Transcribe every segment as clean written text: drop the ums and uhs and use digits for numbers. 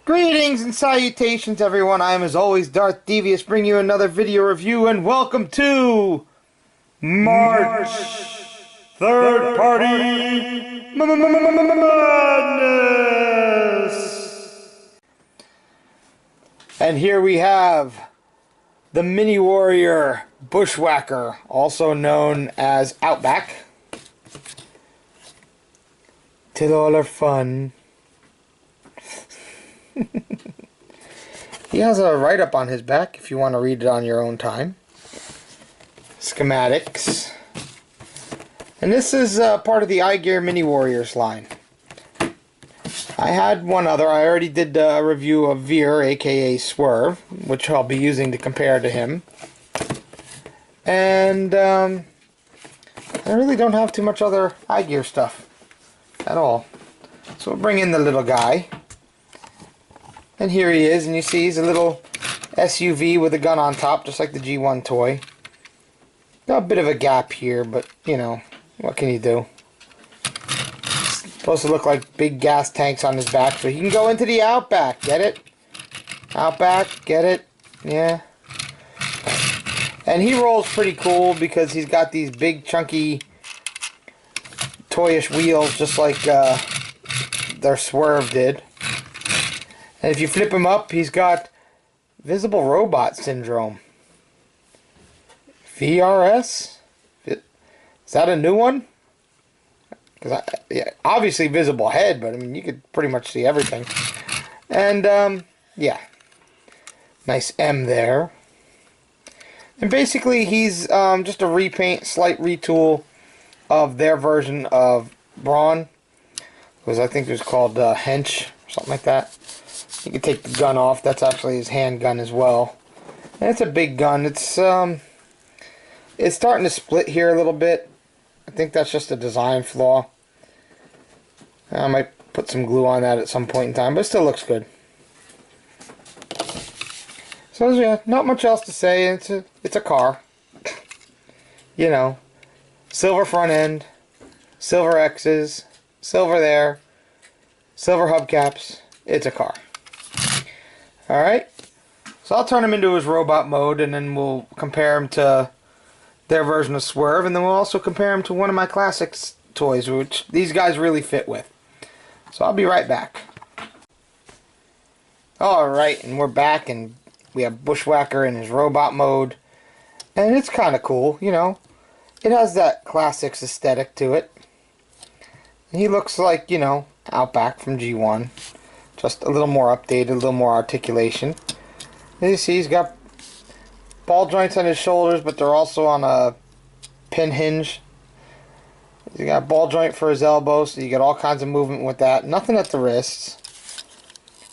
Greetings and salutations, everyone. I am, as always, Darth Devious, bringing you another video review, and welcome to March Third Party Madness. And here we have the Mini Warrior Bushwacker, also known as Outback. Till all our fun. He has a write-up on his back if you want to read it on your own time. Schematics. And this is part of the IGear Mini Warriors line. I had one other. I already did a review of Veer, aka Swerve, which I'll be using to compare to him. And I really don't have too much other IGear stuff at all. So we'll bring in the little guy. And here he is, and you see he's a little SUV with a gun on top, just like the G1 toy. Got a bit of a gap here, but, you know, what can you do? It's supposed to look like big gas tanks on his back, so he can go into the Outback, get it? Outback, get it? Yeah. And he rolls pretty cool because he's got these big, chunky, toyish wheels, just like their Swerve did. And if you flip him up, he's got Visible Robot Syndrome. VRS? Is that a new one? Because yeah, obviously visible head, but I mean, you could pretty much see everything. And, yeah. Nice M there. And basically, he's just a repaint, slight retool of their version of Brawn. Because I think it was called Hench, or something like that. You can take the gun off. That's actually his handgun as well. And it's a big gun. It's starting to split here a little bit. I think that's just a design flaw. I might put some glue on that at some point in time, but it still looks good. So yeah, not much else to say. It's a car. You know, silver front end, silver X's, silver there, silver hubcaps. It's a car. Alright, so I'll turn him into his robot mode, and then we'll compare him to their version of Swerve, and then we'll also compare him to one of my classics toys, which these guys really fit with. So I'll be right back. Alright, and we're back, and we have Bushwacker in his robot mode, and it's kind of cool, you know. It has that classics aesthetic to it. And he looks like, you know, Outback from G1. Just a little more updated, a little more articulation. As you see, he's got ball joints on his shoulders, but they're also on a pin hinge. He's got a ball joint for his elbow, so you get all kinds of movement with that. Nothing at the wrists.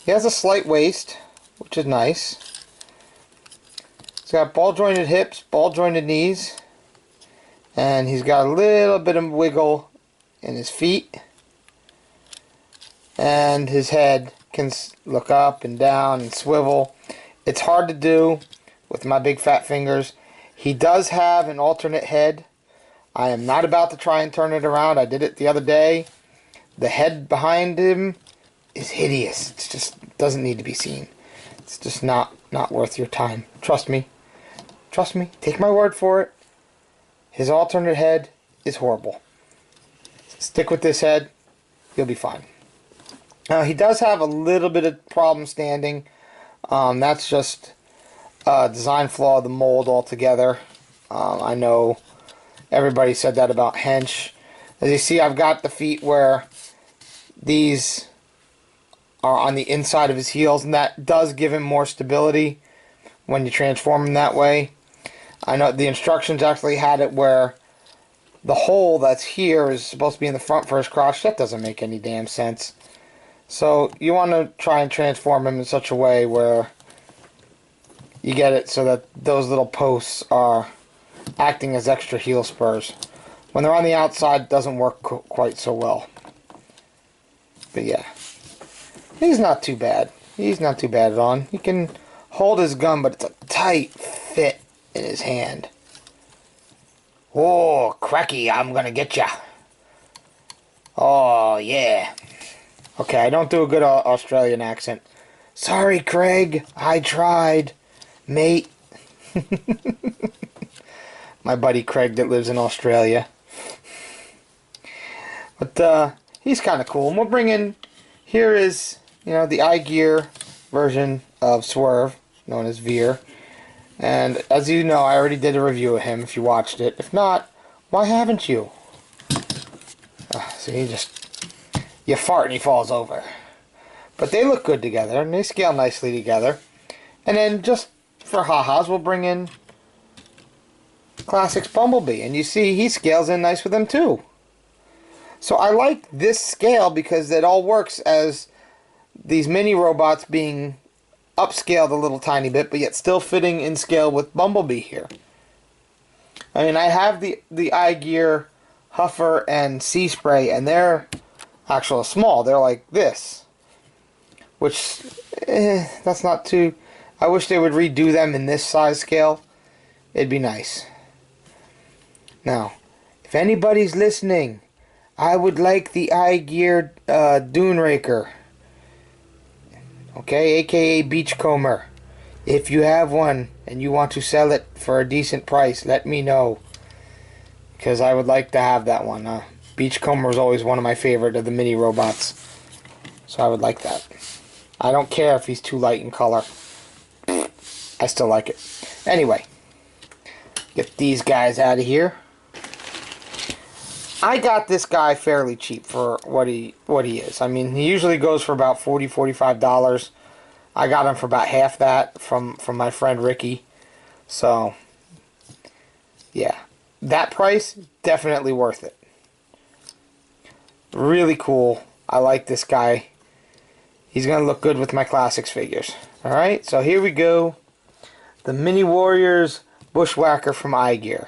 He has a slight waist, which is nice. He's got ball jointed hips, ball jointed knees, and he's got a little bit of wiggle in his feet. And his head can look up and down and swivel. It's hard to do with my big fat fingers. He does have an alternate head. I am not about to try and turn it around. I did it the other day. The head behind him is hideous. It just doesn't need to be seen. It's just not worth your time. Trust me. Trust me. Take my word for it. His alternate head is horrible. Stick with this head. You'll be fine. Now, he does have a little bit of problem standing. That's just a design flaw of the mold altogether. I know everybody said that about Hench. As you see, I've got the feet where these are on the inside of his heels, and that does give him more stability when you transform him that way. I know the instructions actually had it where the hole that's here is supposed to be in the front for his crotch. That doesn't make any damn sense. So you want to try and transform him in such a way where you get it so that those little posts are acting as extra heel spurs. When they're on the outside, it doesn't work quite so well. But yeah, he's not too bad. He's not too bad at all. He can hold his gun, but it's a tight fit in his hand. Oh, cracky, I'm gonna get ya. Oh, yeah. Okay, I don't do a good Australian accent. Sorry, Craig. I tried, mate. My buddy Craig that lives in Australia. But he's kind of cool. And we'll bring in, here is, the IGear version of Swerve, known as Veer. And as you know, I already did a review of him if you watched it. If not, why haven't you? See, you fart and he falls over. But they look good together, and they scale nicely together. And then just for ha-has, we'll bring in Classics Bumblebee. And you see, he scales in nice with them too. So I like this scale because it all works as these mini robots being upscaled a little tiny bit, but yet still fitting in scale with Bumblebee here. I mean, I have the IGear Huffer and Sea Spray, and they're actually small. They're like this, which that's not too. I wish they would redo them in this size scale. It'd be nice. Now, if anybody's listening, I would like the IGear Dune Raker. Okay, aka Beachcomber. If you have one and you want to sell it for a decent price, let me know. Because I would like to have that one. Beachcomber is always one of my favorite of the mini robots. So I would like that. I don't care if he's too light in color. I still like it. Anyway, get these guys out of here. I got this guy fairly cheap for what he is. I mean, he usually goes for about $40, $45. I got him for about half that from my friend Ricky. So, yeah. That price, definitely worth it. Really cool. I like this guy. He's going to look good with my Classics figures. Alright, so here we go. The Mini Warriors Bushwacker from IGear.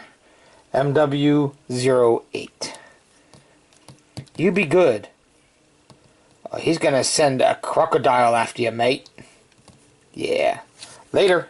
MW-08. You be good. Oh, he's gonna send a crocodile after you, mate. Yeah. Later.